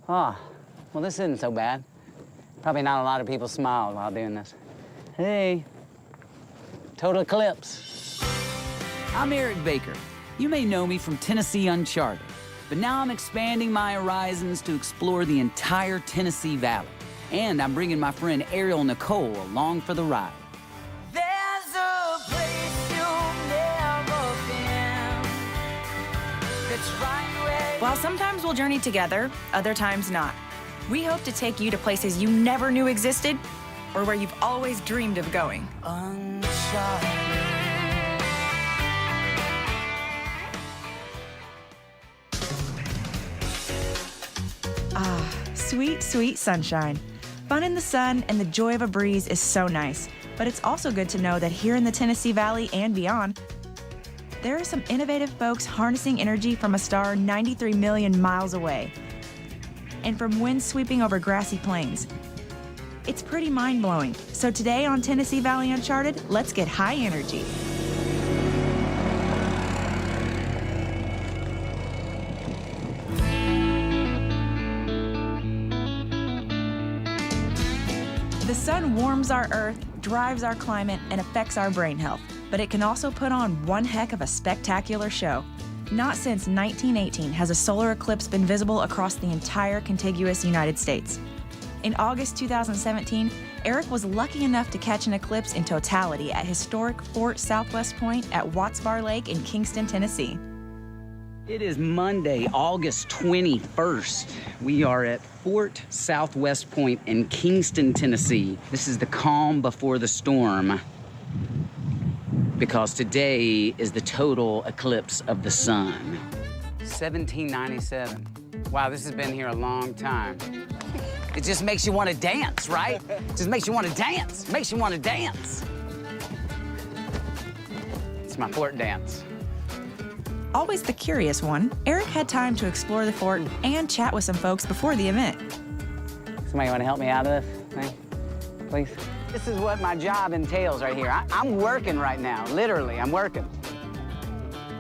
Oh, well, this isn't so bad. Probably not a lot of people smiled while doing this. Hey, total eclipse. I'm Eric Baker. You may know me from Tennessee Uncharted, but now I'm expanding my horizons to explore the entire Tennessee Valley. And I'm bringing my friend Ariel Nicole along for the ride. There's a place you've never been that's right where... While sometimes we'll journey together, other times not. We hope to take you to places you never knew existed or where you've always dreamed of going. Uncharted. Ah, sweet, sweet sunshine. Fun in the sun and the joy of a breeze is so nice, but it's also good to know that here in the Tennessee Valley and beyond, there are some innovative folks harnessing energy from a star 93 million miles away and from winds sweeping over grassy plains. It's pretty mind-blowing. So today on Tennessee Valley Uncharted, let's get high energy. The sun warms our Earth, drives our climate, and affects our brain health. But it can also put on one heck of a spectacular show. Not since 1918 has a solar eclipse been visible across the entire contiguous United States. In August 2017, Eric was lucky enough to catch an eclipse in totality at historic Fort Southwest Point at Watts Bar Lake in Kingston, Tennessee. It is Monday, August 21st. We are at Fort Southwest Point in Kingston, Tennessee. This is the calm before the storm, because today is the total eclipse of the sun. 1797. Wow, this has been here a long time. It just makes you want to dance, right? It just makes you want to dance. Makes you want to dance. It's my fort dance. Always the curious one, Eric had time to explore the fort and chat with some folks before the event. Somebody want to help me out of this thing, please? This is what my job entails right here. I'm working right now, literally, I'm working.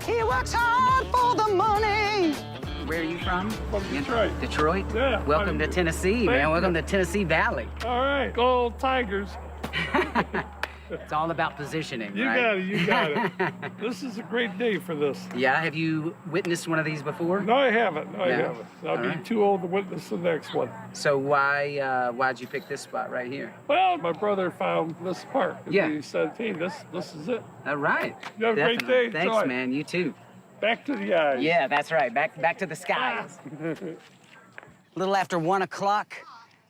He works hard for the money. Where are you from? From Detroit. Detroit? Yeah. Welcome to Tennessee, man. Welcome to Tennessee Valley. All right, go Tigers. It's all about positioning, You right? got it, you got it. This is a great day for this. Yeah, have you witnessed one of these before? No, I haven't. No, I Yeah. haven't. I'll All be right. too old to witness the next one. So why'd you pick this spot right here? Well, my brother found this park. And Yeah. He said, hey, this is it. All right. You have a great Definitely. day. Thanks, Enjoy. man. You too. Back to the eyes. Yeah, that's right. Back to the skies. A little after 1 o'clock,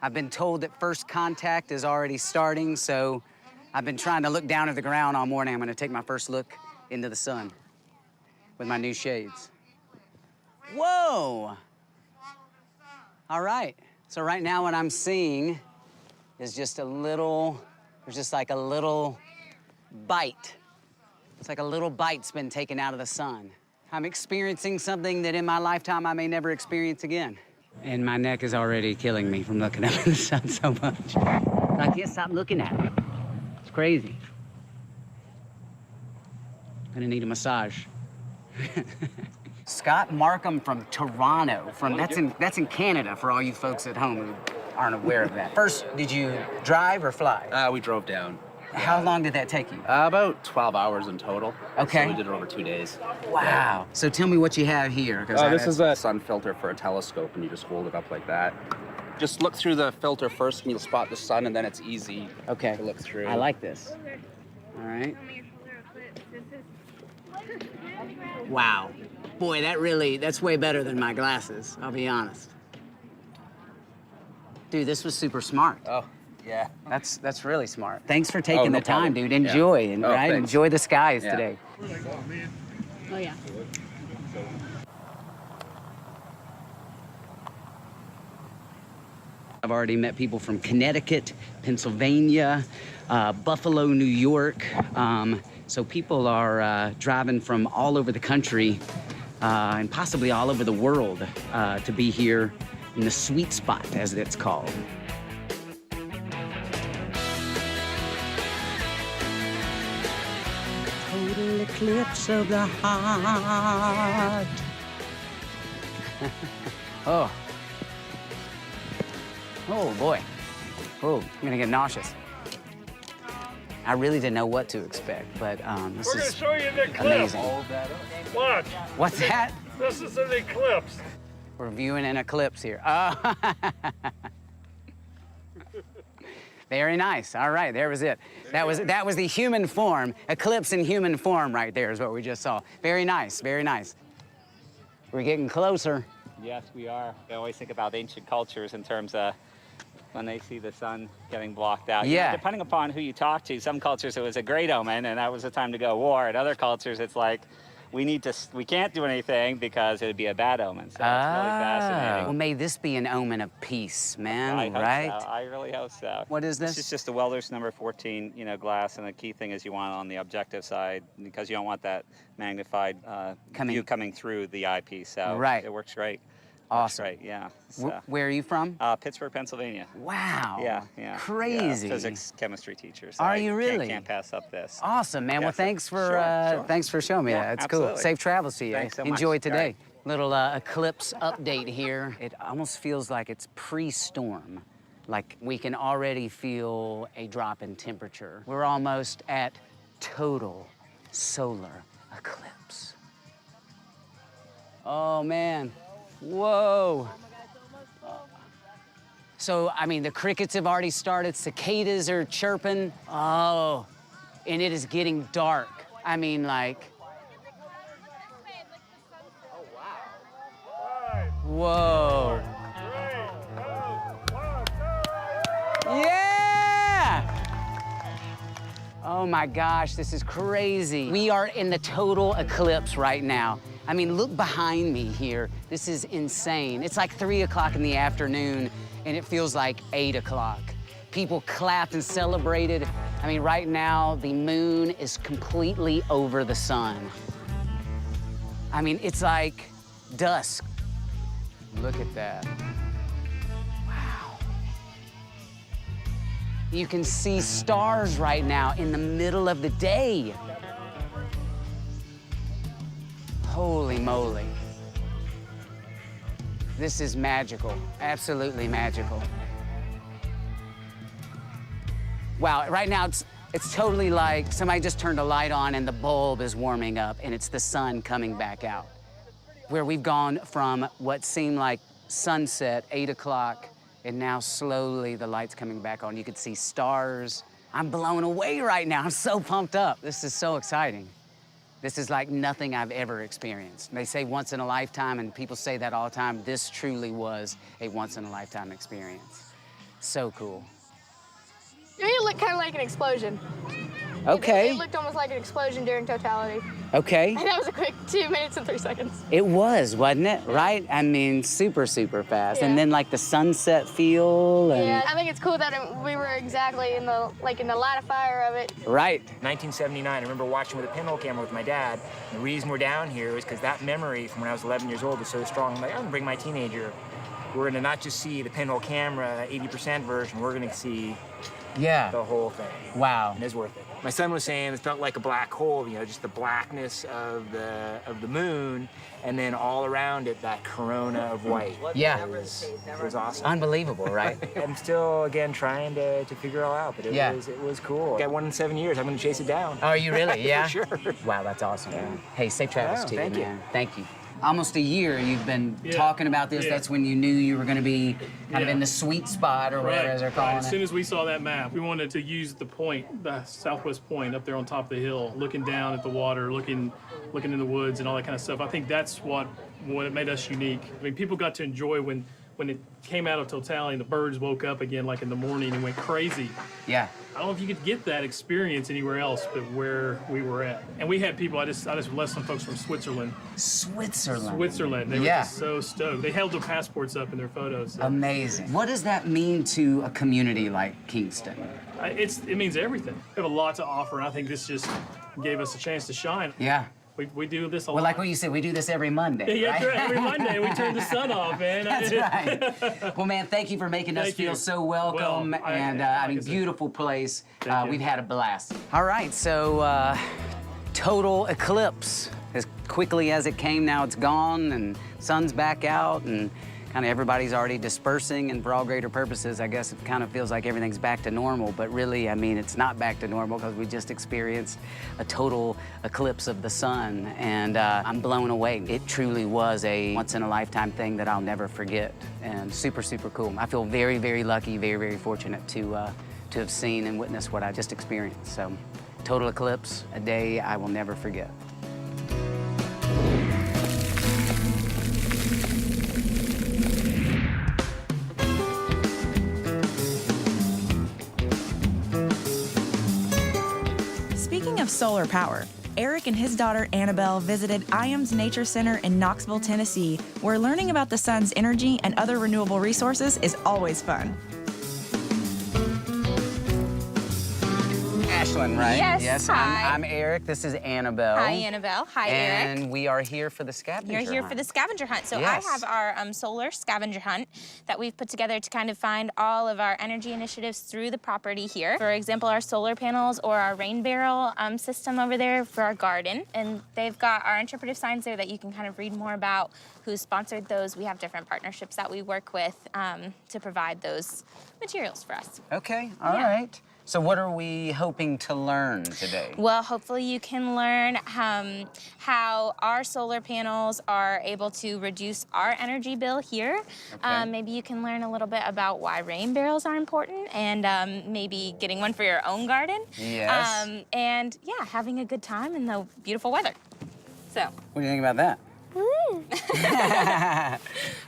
I've been told that first contact is already starting, so I've been trying to look down at the ground all morning. I'm gonna take my first look into the sun with my new shades. Whoa! All right, so right now what I'm seeing is just there's just like a little bite. It's like a little bite's been taken out of the sun. I'm experiencing something that in my lifetime I may never experience again. And my neck is already killing me from looking up at the sun so much. I can't stop looking at it. It's crazy. I'm gonna need a massage. Scott Markham from Toronto. That's in Canada for all you folks at home who aren't aware of that. First, did you drive or fly? We drove down. How long did that take you? About 12 hours in total. Okay. So we did it over 2 days. Wow. So tell me what you have here. This is a sun filter for a telescope, and you just hold it up like that. Just look through the filter first, and you'll spot the sun, and then it's easy okay. to look through. I like this. All right. Wow. Boy, that's way better than my glasses, I'll be honest. Dude, this was super smart. Oh, yeah. That's really smart. Thanks for taking no the time, problem. dude. Enjoy, Yeah. and Oh, right? thanks. Enjoy the skies Yeah. today. Oh, yeah. I've already met people from Connecticut, Pennsylvania, Buffalo, New York. So people are driving from all over the country and possibly all over the world to be here in the sweet spot, as it's called. Total eclipse of the heart. Oh. Oh, boy. Oh, I'm gonna get nauseous. I really didn't know what to expect, but this We're gonna is show you the eclipse. amazing. Watch. What's that? This is an eclipse. We're viewing an eclipse here. Oh. Very nice. All right, there was it. That was the human form. Eclipse in human form right there is what we just saw. Very nice, very nice. We're getting closer. Yes, we are. I always think about ancient cultures in terms of when they see the sun getting blocked out. You know, Yeah. depending upon who you talk to, some cultures it was a great omen and that was the time to go war. In other cultures, it's like, we can't do anything because it would be a bad omen. So it's really fascinating. Well, may this be an omen of peace, man, I hope right? so. I really hope so. What is this? This is just a welder's number 14, glass, and the key thing is you want it on the objective side because you don't want that magnified view coming through the eyepiece. So Right. it works great. Awesome. Works great, yeah. So, Where are you from? Pittsburgh, Pennsylvania. Wow. Yeah. Crazy. Yeah, physics, chemistry teacher. So Are I you really? Can't pass up this. Awesome, man. Yeah, Well, thanks for sure. thanks for showing me Yeah, that. It's cool. absolutely. Safe travels to you. Thanks so much. Enjoy today. All right. Little eclipse update here. It almost feels like it's pre-storm. Like we can already feel a drop in temperature. We're almost at total solar eclipse. Oh, man. Whoa. So, I mean, the crickets have already started, cicadas are chirping. Oh, and it is getting dark. I mean, like, whoa. Yeah! Oh my gosh, this is crazy. We are in the total eclipse right now. I mean, look behind me here. This is insane. It's like 3 o'clock in the afternoon, and it feels like 8 o'clock. People clapped and celebrated. I mean, right now, the moon is completely over the sun. I mean, it's like dusk. Look at that. Wow. You can see stars right now in the middle of the day. Holy moly. This is magical, absolutely magical. Wow, right now it's totally like somebody just turned a light on and the bulb is warming up and it's the sun coming back out. Where we've gone from what seemed like sunset, 8 o'clock, and now slowly the light's coming back on. You can see stars. I'm blown away right now. I'm so pumped up. This is so exciting. This is like nothing I've ever experienced. They say once in a lifetime, and people say that all the time. This truly was a once in a lifetime experience. So cool. It looked kind of like an explosion. Okay. It looked almost like an explosion during totality. Okay. And that was a quick 2 minutes and 3 seconds. It was, wasn't it? Right? I mean, super, super fast. Yeah. And then like the sunset feel and... Yeah, I think it's cool that we were exactly in the light of fire of it. Right. 1979, I remember watching with a pinhole camera with my dad. The reason we're down here is because that memory from when I was 11 years old is so strong. I'm like, I'm gonna bring my teenager. We're gonna not just see the pinhole camera 80% version, we're gonna see Yeah. the whole thing. Wow. And it's worth it. My son was saying it felt like a black hole, just the blackness of the moon, and then all around it, that corona of white. Yeah. It was awesome. Unbelievable, right? I'm still, again, trying to figure it all out, but it was cool. I got 1 in 7 years. I'm gonna chase it down. Are you really? Yeah? Sure. Wow, that's awesome, man. Hey, safe travels Oh, to you, thank you. man. Thank you. Almost a year you've been Yeah. talking about this. Yeah. That's when you knew you were going to be kind of Yeah. in the sweet spot or whatever as they're calling As it. soon as we saw that map, we wanted to use the point, the southwest point up there on top of the hill, looking down at the water, looking in the woods and all that kind of stuff. I think that's what it made us unique. I mean, people got to enjoy when it came out of totality and the birds woke up again like in the morning and went crazy. Yeah. I don't know if you could get that experience anywhere else but where we were at. And we had people, I just left some folks from Switzerland. Switzerland. They were Yeah. just so stoked. They held their passports up in their photos. So. Amazing. What does that mean to a community like Kingston? It means everything. We have a lot to offer, and I think this just gave us a chance to shine. Yeah. We do this a lot. Well, like what you said, we do this every Monday, Yeah, right? right. Every Monday we turn the sun off, man. That's right. Well, man, thank you for making us Thank feel you. so welcome. Well, I mean, I said- beautiful place. Thank you. We've had a blast. All right, so total eclipse. As quickly as it came, now it's gone, and sun's back out, and kind of everybody's already dispersing, and for all greater purposes, I guess it kind of feels like everything's back to normal, but really, I mean, it's not back to normal because we just experienced a total eclipse of the sun, and I'm blown away. It truly was a once-in-a-lifetime thing that I'll never forget, and super, super cool. I feel very, very lucky, very, very fortunate to have seen and witnessed what I just experienced. So, total eclipse, a day I will never forget. Speaking of solar power, Eric and his daughter Annabelle visited Ijams Nature Center in Knoxville, Tennessee, where learning about the sun's energy and other renewable resources is always fun. Ashlyn, right? Yes, hi. I'm Eric. This is Annabelle. Hi, Annabelle. Hi, Eric. And we are here for the scavenger hunt. You're here for the scavenger hunt. So Yes. I have our solar scavenger hunt that we've put together to kind of find all of our energy initiatives through the property here. For example, our solar panels or our rain barrel system over there for our garden. And they've got our interpretive signs there that you can kind of read more about who sponsored those. We have different partnerships that we work with to provide those materials for us. Okay, all right. So what are we hoping to learn today? Well, hopefully you can learn how our solar panels are able to reduce our energy bill here. Okay. Maybe you can learn a little bit about why rain barrels are important and maybe getting one for your own garden. Yes. And yeah, having a good time in the beautiful weather. So. What do you think about that? Woo!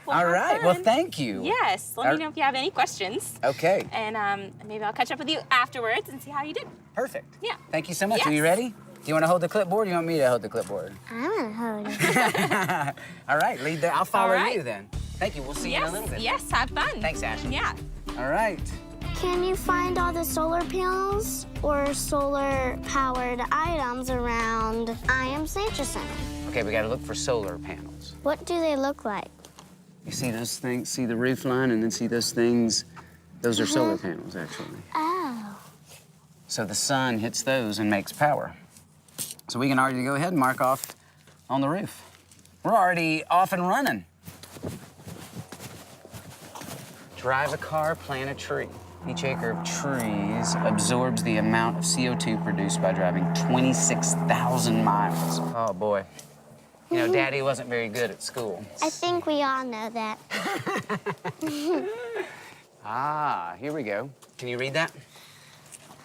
Well, all right, fun. well, thank you. Yes, let me know if you have any questions. Okay. And maybe I'll catch up with you afterwards and see how you did. Perfect. Yeah. Thank you so much. Yes. Are you ready? Do you want to hold the clipboard or do you want me to hold the clipboard? I want to hold it. All right, lead there. I'll follow All right. you then. Thank you. We'll see you in a little bit. Yes, have fun. Thanks, Ashley. Yeah. All right. Can you find all the solar panels or solar-powered items around Ijams Nature Center? Okay, we got to look for solar panels. What do they look like? You see those things? See the roof line and then see those things? Those are solar panels, actually. Oh. So the sun hits those and makes power. So we can already go ahead and mark off on the roof. We're already off and running. Drive a car, plant a tree. Each acre of trees absorbs the amount of CO2 produced by driving 26,000 miles. Oh, boy. You know, Daddy wasn't very good at school. I think we all know that. Ah, here we go. Can you read that?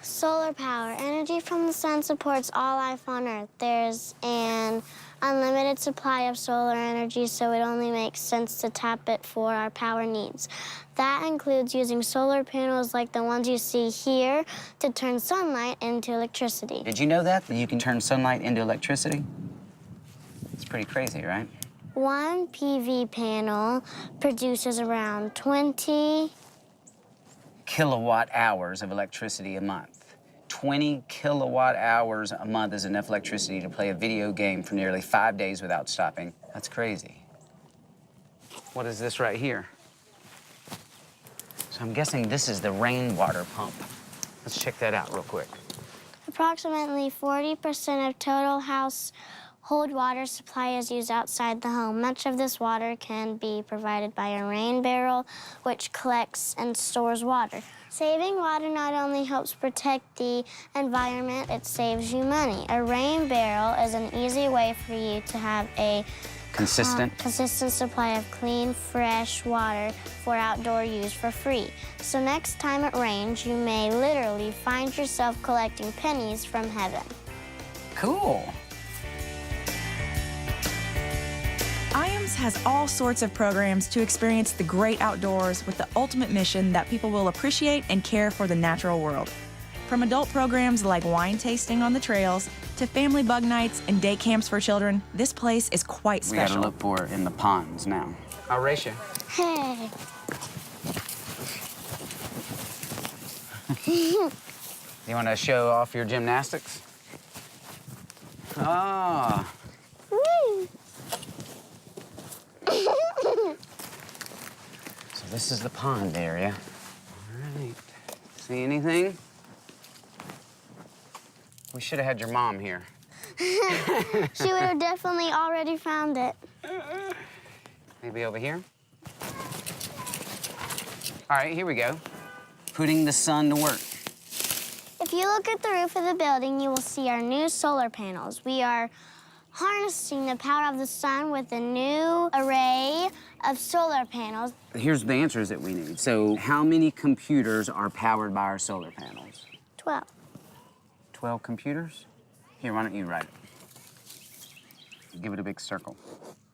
Solar power. Energy from the sun supports all life on Earth. There's an unlimited supply of solar energy, so it only makes sense to tap it for our power needs. That includes using solar panels like the ones you see here to turn sunlight into electricity. Did you know that you can turn sunlight into electricity? It's pretty crazy, right? One PV panel produces around 20 kilowatt hours of electricity a month. 20 kilowatt hours a month is enough electricity to play a video game for nearly 5 days without stopping. That's crazy. What is this right here? So I'm guessing this is the rainwater pump. Let's check that out real quick. Approximately 40% of total household water supply is used outside the home. Much of this water can be provided by a rain barrel, which collects and stores water. Saving water not only helps protect the environment, it saves you money. A rain barrel is an easy way for you to have a consistent supply of clean, fresh water for outdoor use for free. So next time it rains, you may literally find yourself collecting pennies from heaven. Cool. Ijams has all sorts of programs to experience the great outdoors with the ultimate mission that people will appreciate and care for the natural world. From adult programs like wine tasting on the trails to family bug nights and day camps for children, this place is quite We gotta special. look for it in the ponds now. I'll race you. Hey. You wanna show off your gymnastics? Ah. Woo. So this is the pond area. All right. See anything? We should have had your mom here. She would have definitely already found it. Maybe over here? All right, here we go. Putting the sun to work. If you look at the roof of the building, you will see our new solar panels. We are harnessing the power of the sun with a new array of solar panels. Here's the answers that we need. So how many computers are powered by our solar panels? 12. 12 computers? Here, why don't you write it? Give it a big circle.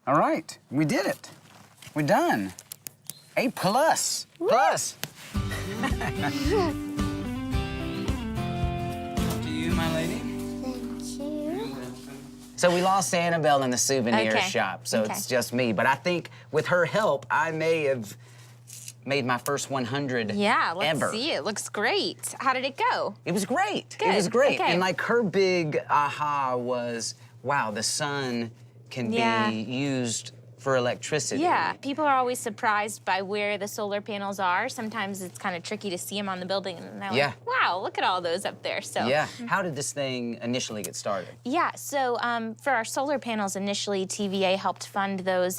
All right, we did it. We're done. A plus. Woo! Plus. To you, my lady. Thank you. So we lost Annabelle in the souvenir Okay. shop, so Okay. it's just me. But I think with her help, I may have made my first 100 Yeah, let's ever. see. It looks great. How did it go? It was great. Good, It was great. okay. And like her big aha was, wow, the sun can Yeah. be used for electricity. Yeah, people are always surprised by where the solar panels are. Sometimes it's kind of tricky to see them on the building, and they're Yeah. like, wow, look at all those up there. So Yeah. How did this thing initially get started? Yeah, so for our solar panels, initially TVA helped fund those,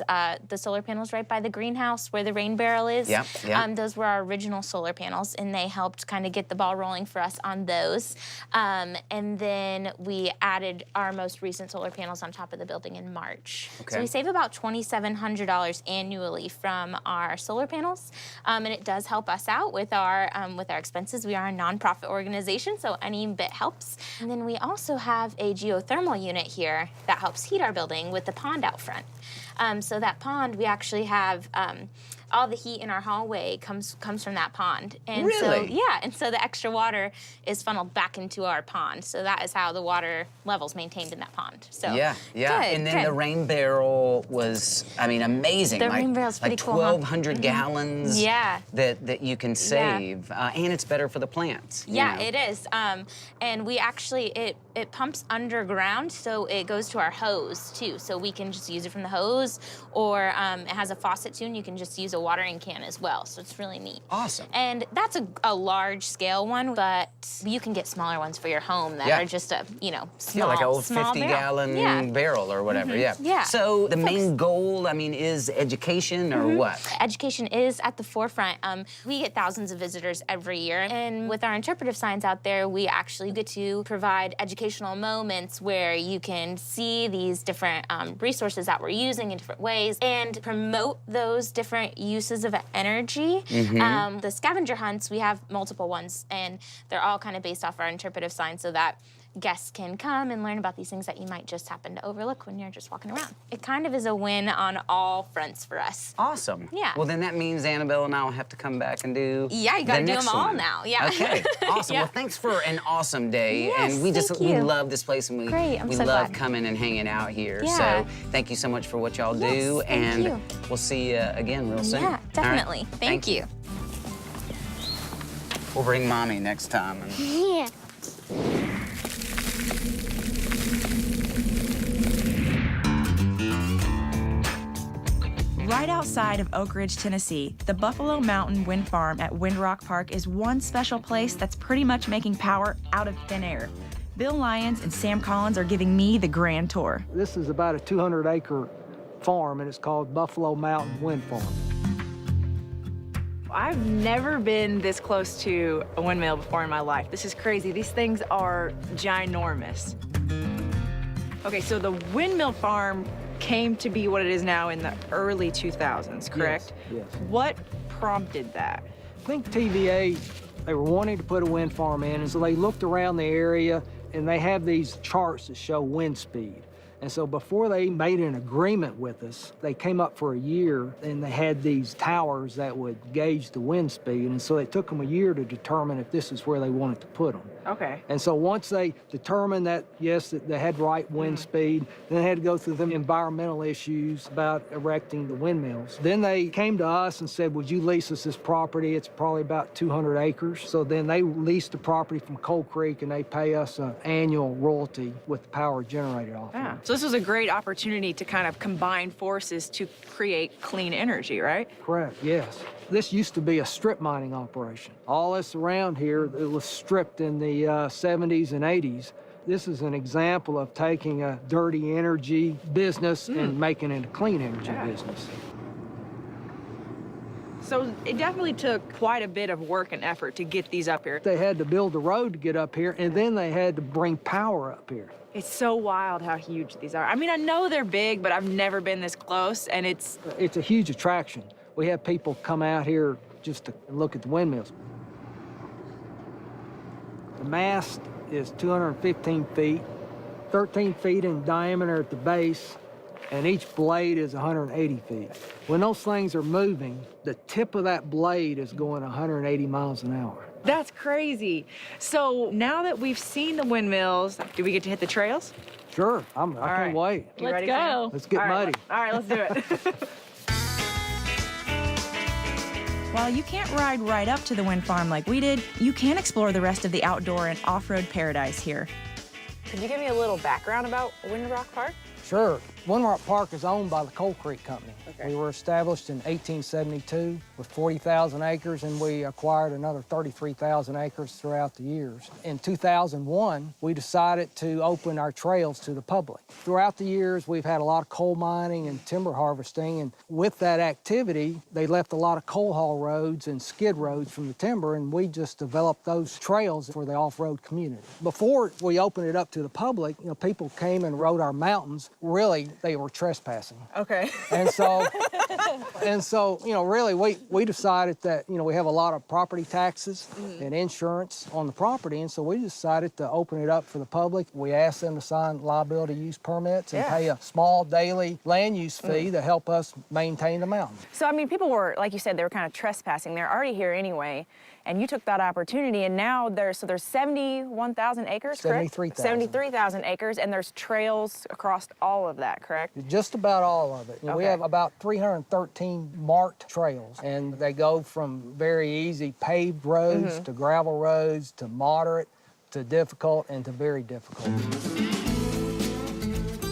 the solar panels right by the greenhouse where the rain barrel is. Yeah, yeah. Those were our original solar panels, and they helped kind of get the ball rolling for us on those. And then we added our most recent solar panels on top of the building in March. Okay. So we save about $2,700 annually from our solar panels, and it does help us out with our expenses. We are a nonprofit organization, so any bit helps. And then we also have a geothermal unit here that helps heat our building with the pond out front. So that pond, we actually have all the heat in our hallway comes from that pond. And so Really? yeah, and so the extra water is funneled back into our pond. So that is how the water level's maintained in that pond. So Yeah, yeah. good, And then good. the rain barrel was, I mean, amazing. The like, rain barrel's pretty like cool, huh? 1,200 gallons Yeah. that you can save. And it's better for the plants. you Yeah, know. it is. And we actually, it pumps underground, so it goes to our hose too. So we can just use it from the hose, or it has a faucet too, and you can just use a watering can as well. So it's really neat. Awesome. And that's a large scale one, but you can get smaller ones for your home that Yeah. are just a, Yeah, small, like an old small 50-gallon barrel. Yeah. barrel or whatever, yeah. Yeah. So the main goal, I mean, is education or what? Education is at the forefront. We get thousands of visitors every year, and with our interpretive signs out there, we actually get to provide educational moments where you can see these different resources that we're using in different ways and promote those different uses of energy. The scavenger hunts, we have multiple ones, and they're all kind of based off our interpretive signs so that guests can come and learn about these things that you might just happen to overlook when you're just walking around. It kind of is a win on all fronts for us. Awesome. Yeah. Well, then that means Annabelle and I will have to come back and do Yeah, you gotta the do next them all one. now. Yeah. Okay, awesome. Yeah. Well, thanks for an awesome day. Yes, and we thank we you. love this place, and we Great, I'm we so love glad. coming and hanging out here. Yeah. So thank you so much for what y'all do, Yes, thank and you. we'll see you again real soon. Yeah, All right? definitely. Thank you. We'll bring Mommy next time. Yeah. Right outside of Oak Ridge, Tennessee, the Buffalo Mountain Wind Farm at Windrock Park is one special place that's pretty much making power out of thin air. Bill Lyons and Sam Collins are giving me the grand tour. This is about a 200-acre farm, and it's called Buffalo Mountain Wind Farm. I've never been this close to a windmill before in my life. This is crazy. These things are ginormous. Okay, so the windmill farm came to be what it is now in the early 2000s, correct? Yes. What prompted that? I think TVA, they were wanting to put a wind farm in, and so they looked around the area, and they have these charts that show wind speed. And so before they made an agreement with us, they came up for a year, and they had these towers that would gauge the wind speed. And so it took them a year to determine if this is where they wanted to put them. Okay. And so once they determined that, yes, that they had right wind speed, then they had to go through the environmental issues about erecting the windmills. Then they came to us and said, would you lease us this property? It's probably about 200 acres. So then they leased the property from Coal Creek, and they pay us an annual royalty with the power generated off Yeah. it. So this was a great opportunity to kind of combine forces to create clean energy, right? Correct, yes. This used to be a strip mining operation. All this around here, it was stripped in the 70s and 80s. This is an example of taking a dirty energy business and making it a clean energy business. So it definitely took quite a bit of work and effort to get these up here. They had to build the road to get up here, and then they had to bring power up here. It's so wild how huge these are. I mean, I know they're big, but I've never been this close, and it's a huge attraction. We have people come out here just to look at the windmills. The mast is 215 feet, 13 feet in diameter at the base, and each blade is 180 feet. When those things are moving, the tip of that blade is going 180 miles an hour. That's crazy. So now that we've seen the windmills, do we get to hit the trails? Sure, I can't wait. You ready, Sam? Let's get muddy. All right, let's do it. While you can't ride right up to the wind farm like we did, you can explore the rest of the outdoor and off-road paradise here. Could you give me a little background about Windrock Park? Sure. Windrock Park is owned by the Coal Creek Company. Okay. We were established in 1872 with 40,000 acres, and we acquired another 33,000 acres throughout the years. In 2001, we decided to open our trails to the public. Throughout the years, we've had a lot of coal mining and timber harvesting, and with that activity, they left a lot of coal haul roads and skid roads from the timber, and we just developed those trails for the off-road community. Before we opened it up to the public, people came and rode our mountains. Really, they were trespassing. Okay. And so, really, we decided that, we have a lot of property taxes and insurance on the property, and so we decided to open it up for the public. We asked them to sign liability use permits and pay a small daily land use fee to help us maintain the mountain. So, I mean, people were, like you said, they were kind of trespassing. They're already here anyway, and you took that opportunity, and now there's 71,000 acres, correct? 73,000. 73,000 acres, and there's trails across all of that, correct? Just about all of it. We Okay. have about 313 marked trails, and they go from very easy paved roads to gravel roads to moderate to difficult and to very difficult.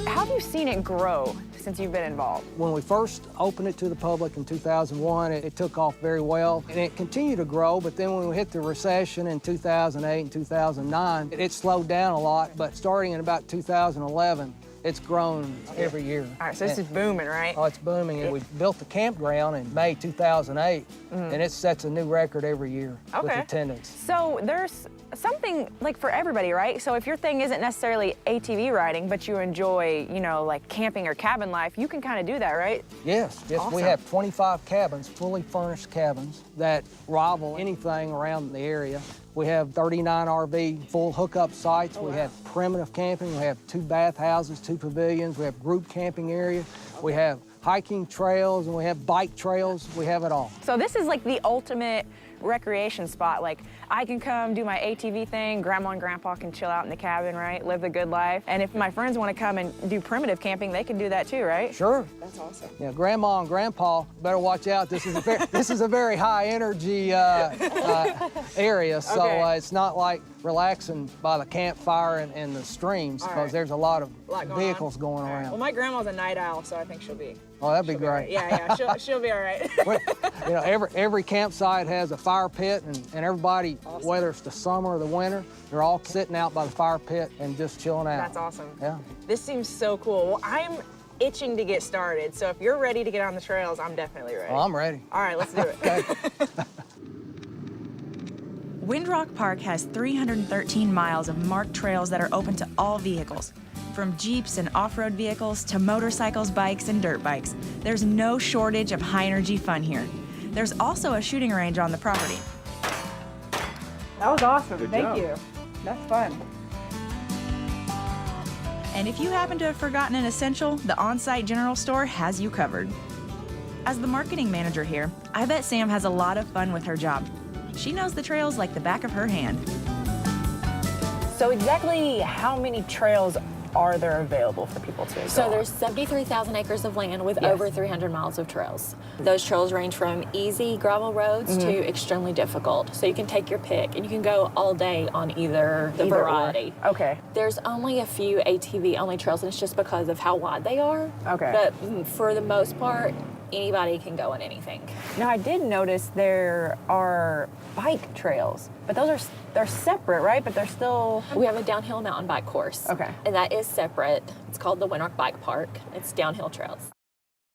How have you seen it grow since you've been involved? When we first opened it to the public in 2001, it took off very well, and it continued to grow, but then when we hit the recession in 2008 and 2009, it slowed down a lot, but starting in about 2011, it's grown every year. All right, so this is booming, right? Oh, it's booming, and we built the campground in May 2008, and it sets a new record every year with attendance. So there's something like for everybody, right? So if your thing isn't necessarily ATV riding, but you enjoy, like camping or cabin life, you can kind of do that, right? Yes, Awesome. We have 25 cabins, fully furnished cabins that rival anything around the area. We have 39 RV full hookup sites. We have primitive camping. We have 2 bathhouses, 2 pavilions. We have group camping area. We have hiking trails, and we have bike trails. We have it all. So this is like the ultimate recreation spot. Like, I can come do my ATV thing, grandma and grandpa can chill out in the cabin, right? Live the good life. And if my friends want to come and do primitive camping, they can do that too, right? Sure. That's awesome. Yeah, grandma and grandpa better watch out. This is a very high energy area, so it's not like relaxing by the campfire and the streams, because there's a lot of vehicles going around. Well, my grandma's a night owl, so I think she'll be. Oh, that'd be great. Yeah, she'll be all right. Every campsite has a fire pit, and everybody, whether it's the summer or the winter, they're all sitting out by the fire pit and just chilling out. That's awesome. Yeah. This seems so cool. Well, I'm itching to get started, so if you're ready to get on the trails, I'm definitely ready. Well, I'm ready. All right, let's do it. Windrock Park has 313 miles of marked trails that are open to all vehicles. From Jeeps and off-road vehicles to motorcycles, bikes, and dirt bikes, there's no shortage of high-energy fun here. There's also a shooting range on the property. That was awesome. Good Thank job. you. That's fun. And if you happen to have forgotten an essential, the on-site general store has you covered. As the marketing manager here, I bet Sam has a lot of fun with her job. She knows the trails like the back of her hand. So exactly how many trails are there available for people to go So on? there's 73,000 acres of land with over 300 miles of trails. Those trails range from easy gravel roads to extremely difficult. So you can take your pick, and you can go all day on either variety. Or. Okay. There's only a few ATV-only trails, and it's just because of how wide they are. Okay. But for the most part, anybody can go on anything. Now, I did notice there are bike trails, but they're separate, right? But they're still... We have a downhill mountain bike course. Okay. And that is separate. It's called the Windrock Bike Park. It's downhill trails.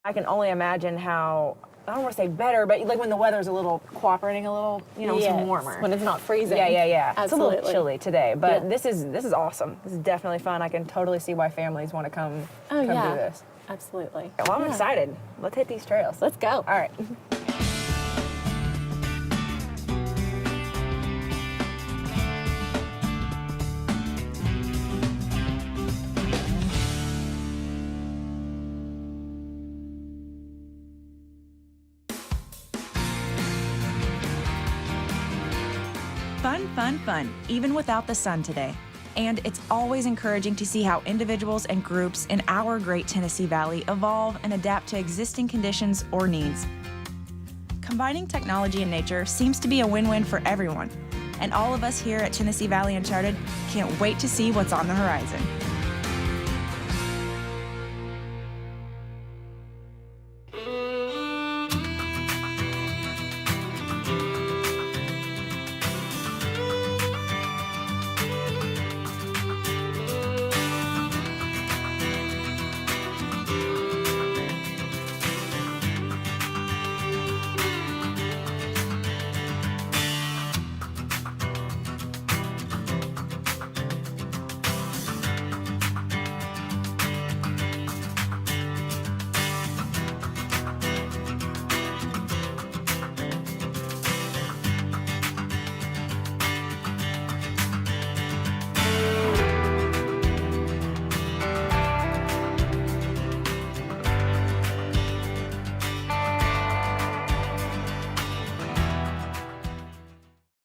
I can only imagine how I don't want to say better, but like when the weather's a little cooperating a little, you know, some warmer. When it's not freezing. Yeah. Absolutely. It's a little chilly today, but Yeah. this is awesome. This is definitely fun. I can totally see why families want to come Oh, do yeah. this. Absolutely. Well, I'm Yeah. excited. Let's hit these trails. Let's go. All right. Fun, even without the sun today. And it's always encouraging to see how individuals and groups in our great Tennessee Valley evolve and adapt to existing conditions or needs. Combining technology and nature seems to be a win-win for everyone. And all of us here at Tennessee Valley Uncharted can't wait to see what's on the horizon.